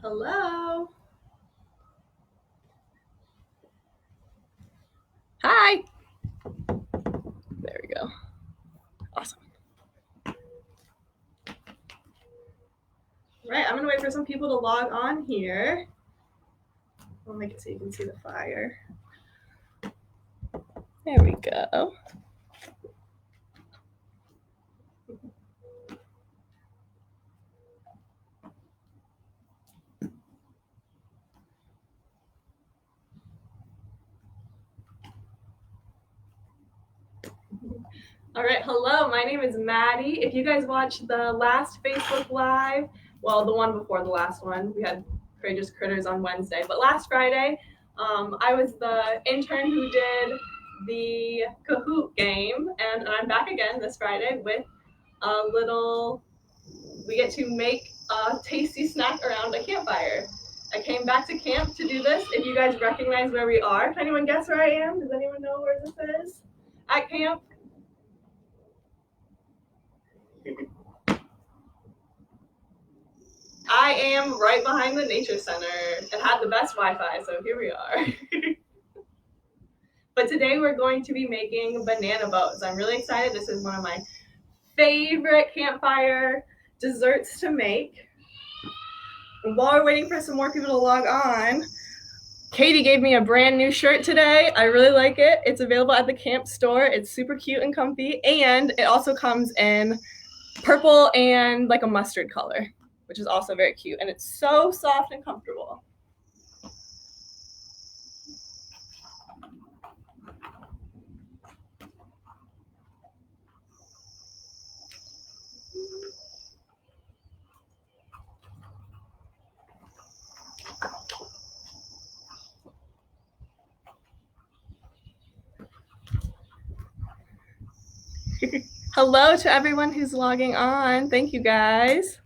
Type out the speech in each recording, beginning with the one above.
Hello. Hi. There we go. Awesome. Right, I'm gonna wait for some people to log on here. I'll make it so you can see the fire. There we go. All right, hello, my name is Maddie. If you guys watched the last Facebook Live, well, the one before the last one, we had Courageous Critters on Wednesday, but last Friday, I was the intern who did the Kahoot game, and I'm back again this Friday with we get to make a tasty snack around a campfire. I came back to camp to do this. If you guys recognize where we are, can anyone guess where I am? Does anyone know where this is? At camp? I am right behind the nature center. It had the best Wi-Fi, so here we are. But today we're going to be making banana boats. I'm really excited. This is one of my favorite campfire desserts to make. And while we're waiting for some more people to log on, Katie gave me a brand new shirt today. I really like it. It's available at the camp store. It's super cute and comfy, and it also comes in purple and like a mustard color, which is also very cute, and it's so soft and comfortable. Hello to everyone who's logging on. Thank you guys.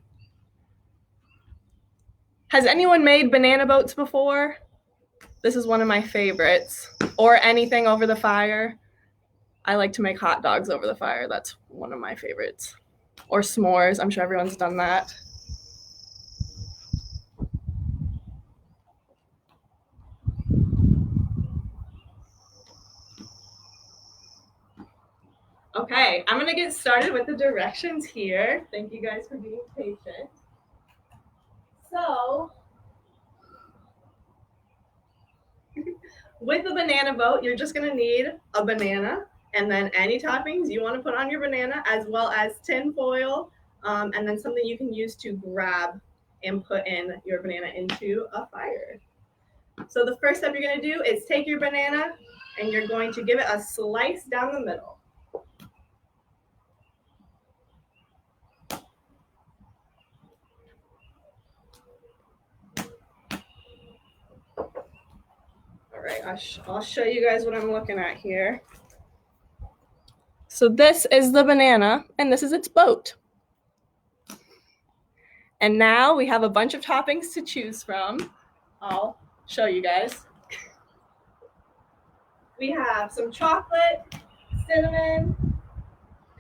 Has anyone made banana boats before? This is one of my favorites. Or anything over the fire. I like to make hot dogs over the fire. That's one of my favorites. Or s'mores. I'm sure everyone's done that. Okay, I'm gonna get started with the directions here. Thank you guys for being patient. So, with the banana boat, you're just gonna need a banana and then any toppings you wanna put on your banana, as well as tin foil, and then something you can use to grab and put in your banana into a fire. So the first step you're gonna do is take your banana and you're going to give it a slice down the middle. All right, I'll show you guys what I'm looking at here. So this is the banana, and this is its boat. And now we have a bunch of toppings to choose from. I'll show you guys. We have some chocolate, cinnamon,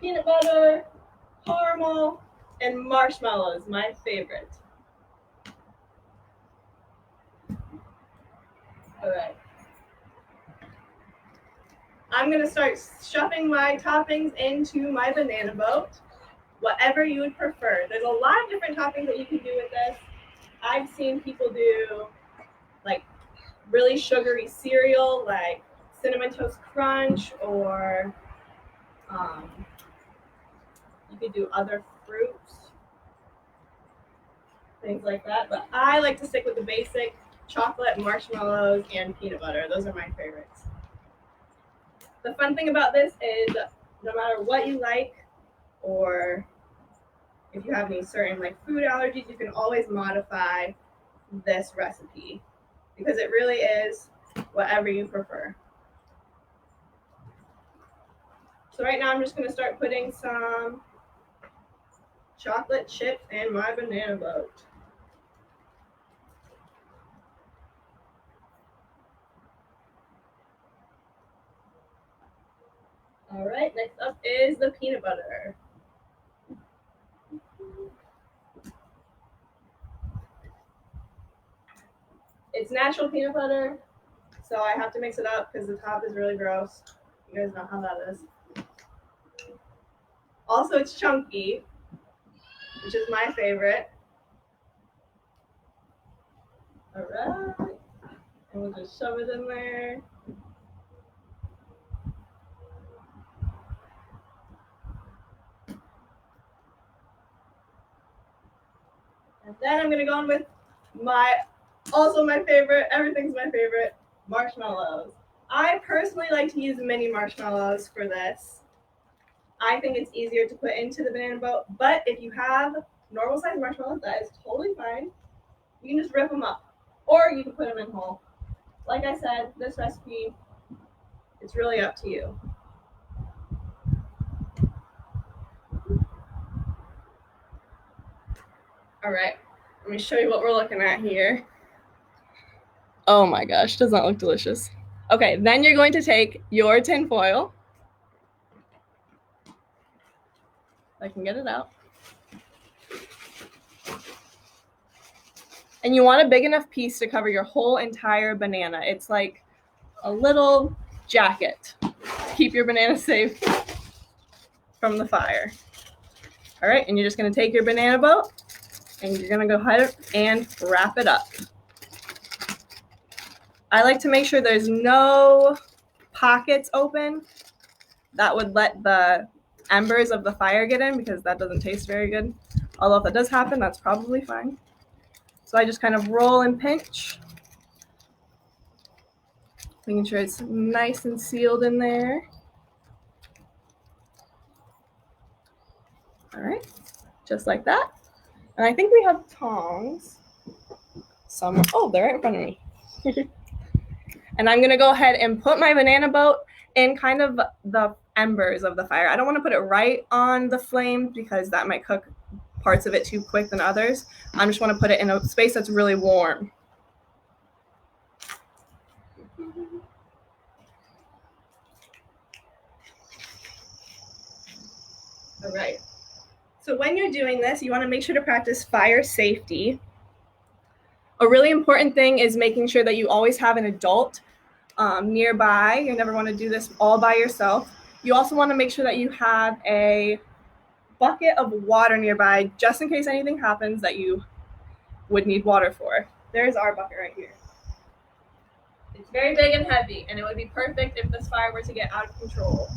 peanut butter, caramel, and marshmallows, my favorite. All right. I'm gonna start stuffing my toppings into my banana boat, whatever you would prefer. There's a lot of different toppings that you can do with this. I've seen people do like really sugary cereal, like Cinnamon Toast Crunch, or you could do other fruits, things like that. But I like to stick with the basic chocolate, marshmallows, and peanut butter. Those are my favorites. The fun thing about this is no matter what you like, or if you have any certain like food allergies, you can always modify this recipe because it really is whatever you prefer. So right now I'm just gonna start putting some chocolate chips in my banana boat. All right, next up is the peanut butter. It's natural peanut butter, so I have to mix it up because the top is really gross. You guys know how that is. Also, it's chunky, which is my favorite. All right, and we'll just shove it in there. And then I'm gonna go in with my favorite, everything's my favorite, marshmallows. I personally like to use mini marshmallows for this. I think it's easier to put into the banana boat, but if you have normal size marshmallows, that is totally fine. You can just rip them up, or you can put them in whole. Like I said, this recipe, it's really up to you. All right, let me show you what we're looking at here. Oh my gosh, does not look delicious. Okay, then you're going to take your tin foil. I can get it out. And you want a big enough piece to cover your whole entire banana. It's like a little jacket to keep your banana safe from the fire. All right, and you're just gonna take your banana boat and you're gonna go ahead and wrap it up. I like to make sure there's no pockets open. That would let the embers of the fire get in because that doesn't taste very good. Although if that does happen, that's probably fine. So I just kind of roll and pinch, making sure it's nice and sealed in there. All right, just like that. And I think we have tongs somewhere. Oh, they're right in front of me. And I'm gonna go ahead and put my banana boat in kind of the embers of the fire. I don't wanna put it right on the flame because that might cook parts of it too quick than others. I just wanna put it in a space that's really warm. All right. So when you're doing this, you wanna make sure to practice fire safety. A really important thing is making sure that you always have an adult nearby. You never want to do this all by yourself. You also want to make sure that you have a bucket of water nearby just in case anything happens that you would need water for. There's our bucket right here. It's very big and heavy, and it would be perfect if this fire were to get out of control.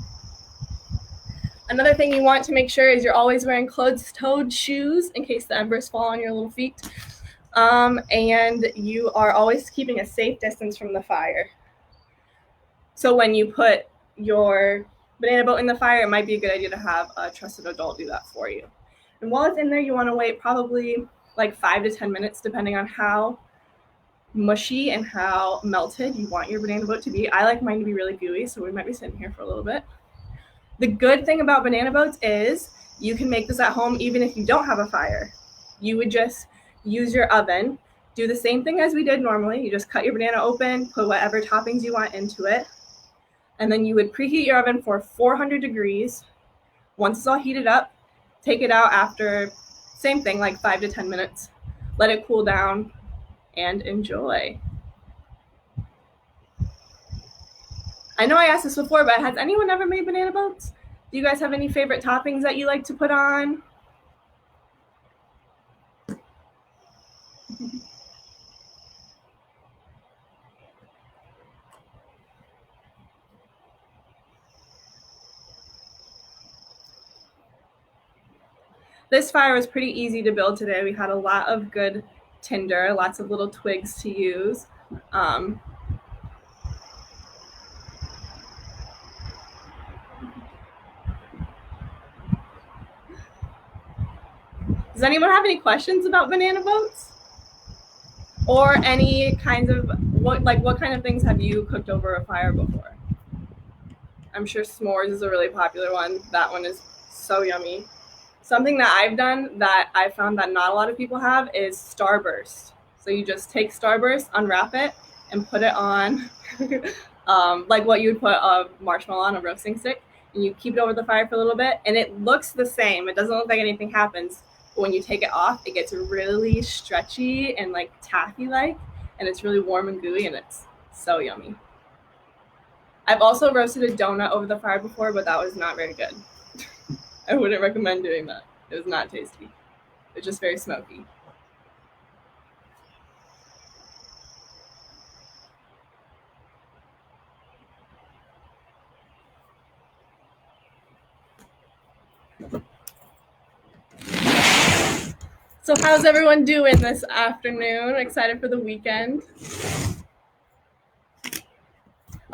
Another thing you want to make sure is you're always wearing closed-toed shoes in case the embers fall on your little feet. And you are always keeping a safe distance from the fire. So when you put your banana boat in the fire, it might be a good idea to have a trusted adult do that for you. And while it's in there, you want to wait probably like 5 to 10 minutes, depending on how mushy and how melted you want your banana boat to be. I like mine to be really gooey, so we might be sitting here for a little bit. The good thing about banana boats is you can make this at home even if you don't have a fire. You would just use your oven, do the same thing as we did normally. You just cut your banana open, put whatever toppings you want into it, and then you would preheat your oven for 400 degrees. Once it's all heated up, take it out after, same thing, like 5 to 10 minutes. Let it cool down and enjoy. I know I asked this before, but has anyone ever made banana boats? Do you guys have any favorite toppings that you like to put on? This fire was pretty easy to build today. We had a lot of good tinder, lots of little twigs to use. Does anyone have any questions about banana boats? Or any kinds of, what kind of things have you cooked over a fire before? I'm sure s'mores is a really popular one. That one is so yummy. Something that I've done that I found that not a lot of people have is Starburst. So you just take Starburst, unwrap it, and put it on like what you would put a marshmallow on a roasting stick, and you keep it over the fire for a little bit, and it looks the same. It doesn't look like anything happens, but when you take it off, it gets really stretchy and like taffy-like, and it's really warm and gooey, and it's so yummy. I've also roasted a donut over the fire before, but that was not very good. I wouldn't recommend doing that. It was not tasty. It's just very smoky. So how's everyone doing this afternoon? Excited for the weekend?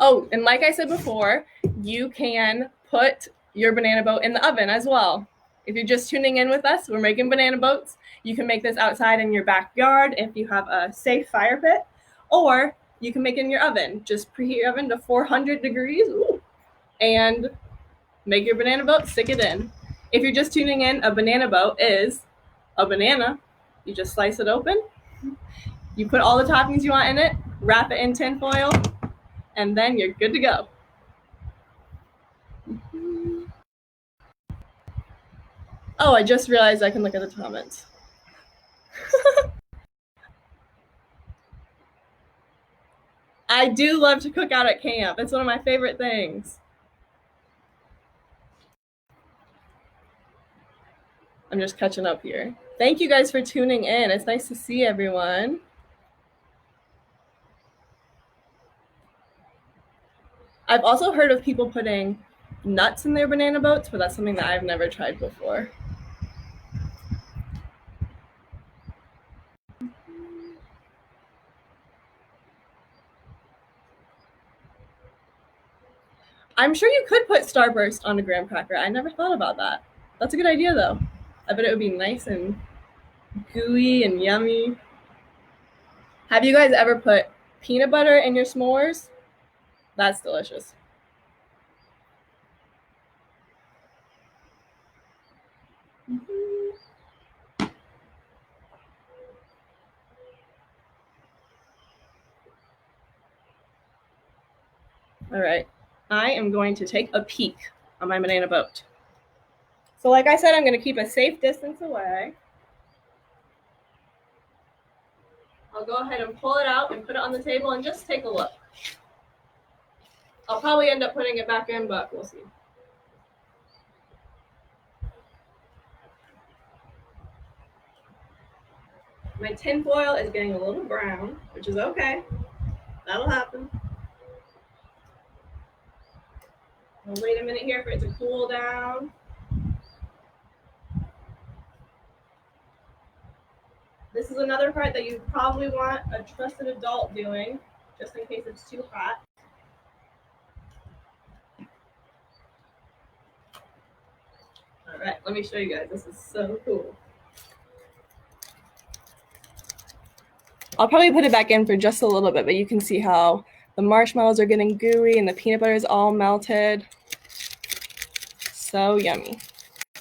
Oh, and like I said before, you can put your banana boat in the oven as well. If you're just tuning in with us, we're making banana boats. You can make this outside in your backyard if you have a safe fire pit, or you can make it in your oven. Just preheat your oven to 400 degrees and make your banana boat, stick it in. If you're just tuning in, a banana boat is a banana. You just slice it open. You put all the toppings you want in it, wrap it in tin foil, and then you're good to go. Oh, I just realized I can look at the comments. I do love to cook out at camp. It's one of my favorite things. I'm just catching up here. Thank you guys for tuning in. It's nice to see everyone. I've also heard of people putting nuts in their banana boats, but that's something that I've never tried before. I'm sure you could put Starburst on a graham cracker. I never thought about that. That's a good idea, though. I bet it would be nice and gooey and yummy. Have you guys ever put peanut butter in your s'mores? That's delicious. All right, I am going to take a peek on my banana boat. So like I said, I'm going to keep a safe distance away. I'll go ahead and pull it out and put it on the table and just take a look. I'll probably end up putting it back in, but we'll see. My tin foil is getting a little brown, which is okay. That'll happen. I'll wait a minute here for it to cool down. This is another part that you probably want a trusted adult doing, just in case it's too hot. All right, let me show you guys. This is so cool. I'll probably put it back in for just a little bit, but you can see how the marshmallows are getting gooey and the peanut butter is all melted. So yummy.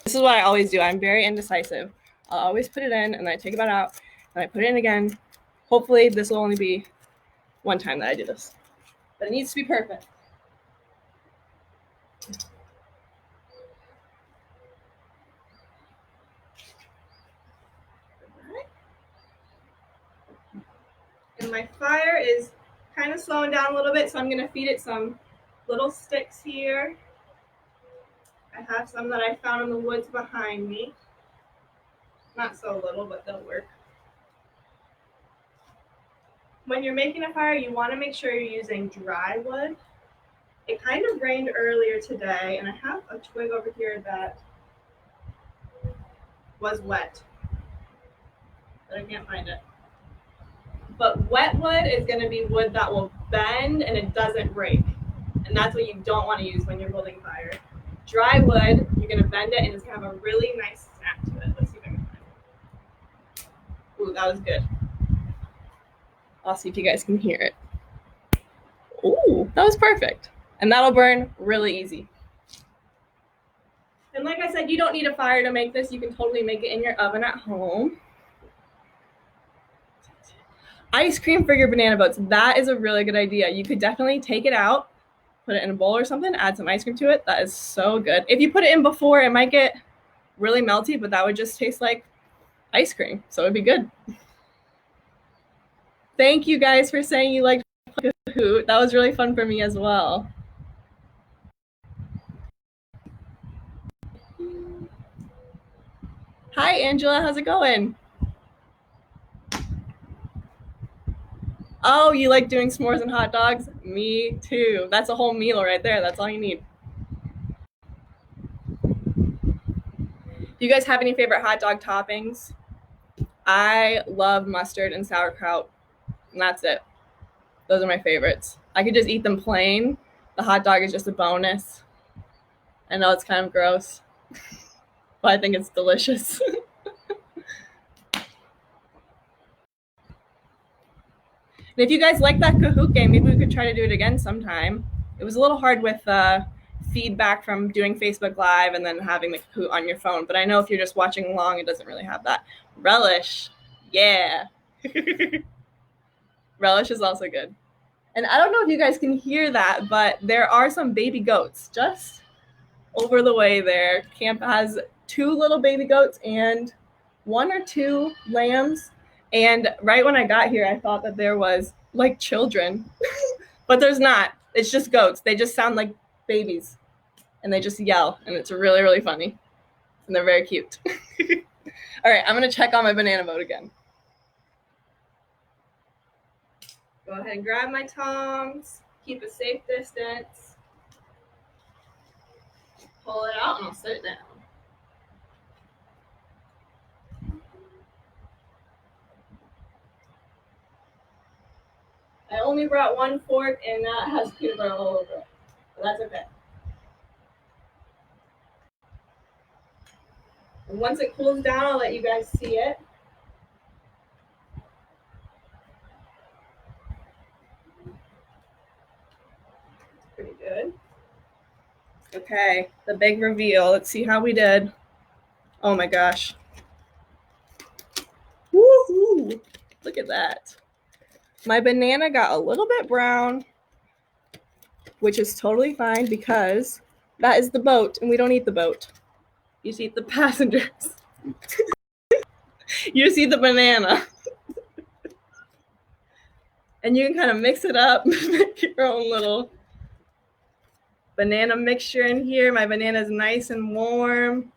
This is what I always do. I'm very indecisive. I'll always put it in and then I take it out and I put it in again. Hopefully this will only be one time that I do this, but it needs to be perfect. And my fire is kind of slowing down a little bit, so I'm going to feed it some little sticks here. I have some that I found in the woods behind me. Not so little, but they'll work. When you're making a fire, you want to make sure you're using dry wood. It kind of rained earlier today, and I have a twig over here that was wet, but I can't find it. But wet wood is going to be wood that will bend and it doesn't break. And that's what you don't want to use when you're building fire. Dry wood, you're going to bend it and it's going to have a really nice snap to it. Let's see if I can find it. Ooh, that was good. I'll see if you guys can hear it. Ooh, that was perfect. And that'll burn really easy. And like I said, you don't need a fire to make this. You can totally make it in your oven at home. Ice cream for your banana boats. That is a really good idea. You could definitely take it out, put it in a bowl or something, add some ice cream to it. That is so good. If you put it in before, it might get really melty, but that would just taste like ice cream. So it'd be good. Thank you guys for saying you liked Kahoot. That was really fun for me as well. Hi, Angela. How's it going? Oh, you like doing s'mores and hot dogs? Me too. That's a whole meal right there. That's all you need. Do you guys have any favorite hot dog toppings? I love mustard and sauerkraut, and that's it. Those are my favorites. I could just eat them plain. The hot dog is just a bonus. I know it's kind of gross, but I think it's delicious. And if you guys like that Kahoot game, maybe we could try to do it again sometime. It was a little hard with feedback from doing Facebook Live and then having the Kahoot on your phone. But I know if you're just watching along, it doesn't really have that. Relish. Yeah. Relish is also good. And I don't know if you guys can hear that, but there are some baby goats just over the way there. Camp has 2 little baby goats and 1 or 2 lambs. And right when I got here, I thought that there was like children, but there's not. It's just goats. They just sound like babies and they just yell, and it's really, really funny. And they're very cute. All right, I'm going to check on my banana boat again. Go ahead and grab my tongs. Keep a safe distance. Pull it out and I'll set it down. I only brought 1 fork and that has peanut butter all over it, but that's okay. And once it cools down, I'll let you guys see it. Pretty good. Okay, the big reveal. Let's see how we did. Oh my gosh. Woohoo! Look at that. My banana got a little bit brown, which is totally fine because that is the boat and we don't eat the boat. You just eat the passengers. You just eat the banana. And you can kind of mix it up, make your own little banana mixture in here. My banana is nice and warm.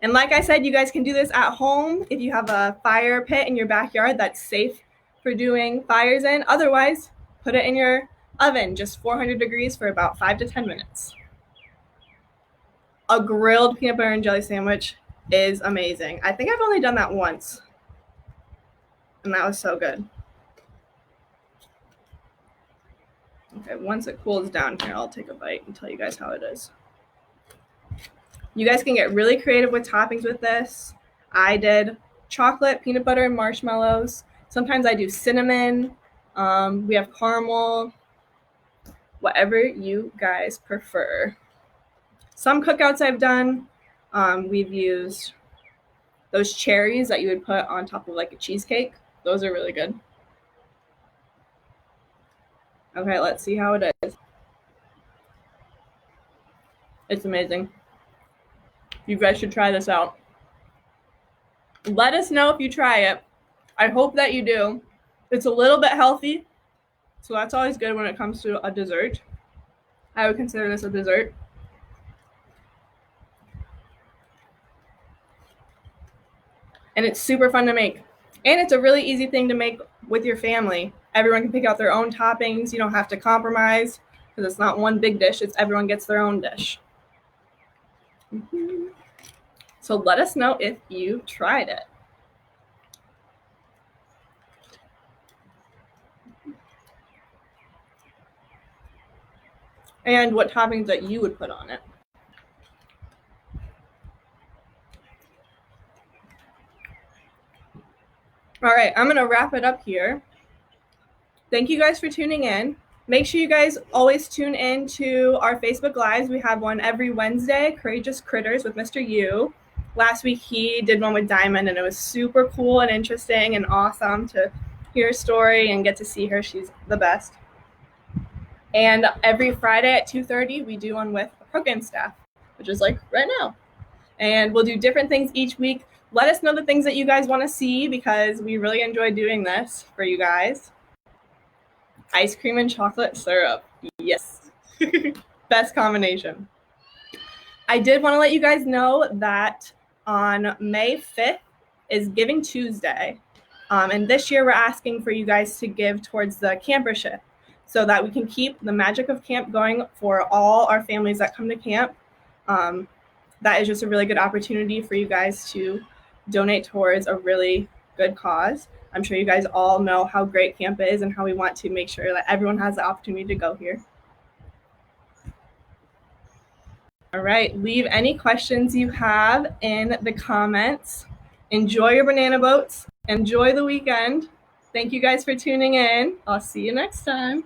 And like I said, you guys can do this at home if you have a fire pit in your backyard that's safe for doing fires in. Otherwise, put it in your oven, just 400 degrees for about 5 to 10 minutes. A grilled peanut butter and jelly sandwich is amazing. I think I've only done that once, and that was so good. Okay, once it cools down here, I'll take a bite and tell you guys how it is. You guys can get really creative with toppings with this. I did chocolate, peanut butter, and marshmallows. Sometimes I do cinnamon. We have caramel. Whatever you guys prefer. Some cookouts I've done, we've used those cherries that you would put on top of like a cheesecake. Those are really good. Okay, let's see how it is. It's amazing. You guys should try this out. Let us know if you try it. I hope that you do. It's a little bit healthy, so that's always good when it comes to a dessert. I would consider this a dessert. And it's super fun to make. And it's a really easy thing to make with your family. Everyone can pick out their own toppings. You don't have to compromise because it's not one big dish. It's everyone gets their own dish. So let us know if you tried it. And what toppings that you would put on it. All right, I'm going to wrap it up here. Thank you guys for tuning in. Make sure you guys always tune in to our Facebook Lives. We have one every Wednesday, Courageous Critters with Mr. U. Last week he did one with Diamond, and it was super cool and interesting and awesome to hear her story and get to see her. She's the best. And every Friday at 2:30, we do one with program staff, which is like right now. And we'll do different things each week. let us know the things that you guys want to see because we really enjoy doing this for you guys. Ice cream and chocolate syrup. Yes. Best combination. I did want to let you guys know that on May 5th is Givingtuesday. And this year we're asking for you guys to give towards the camper shift so that we can keep the magic of camp going for all our families that come to camp. That is just a really good opportunity for you guys to donate towards a really good cause. I'm sure you guys all know how great camp is and how we want to make sure that everyone has the opportunity to go here. All right, leave any questions you have in the comments. Enjoy your banana boats. Enjoy the weekend. Thank you guys for tuning in. I'll see you next time.